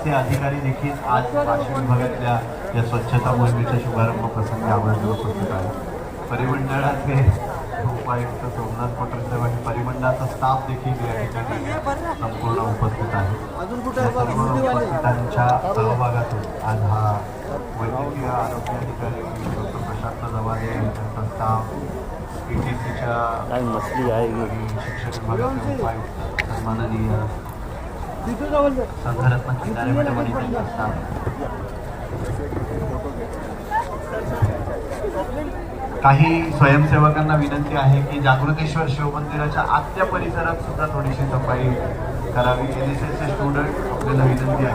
विभागाचे अधिकारी देखील आज वाशिम विभागातल्या या स्वच्छता मोहिमेच्या शुभारंभ प्रसंगी आवर्जून उपस्थित आहेत. परिमंडळाचे उपायुक्त सोमनाथ पटोले आणि परिमंडळाचा स्टाफ देखील या ठिकाणी संपूर्ण उपस्थित आहे. या सर्व उपस्थितांच्या सहभागातून आज हा वैद्यकीय आरोग्य अधिकारी डॉक्टर प्रशांत जवाले यांचा स्टाफ, PTCच्या शिक्षण विभागाचे उपायुक्त सन्माननीय संघरत्न किनारे मॅडम आणि त्यांचा स्टाफ, काही स्वयंसेवकांना विनंती आहे की जागृतेश्वर शिवमंदिराच्या आतल्या परिसरात सुद्धा थोडीशी सफाई करावी. NSSचे स्टुडंट आपल्याला विनंती आहे.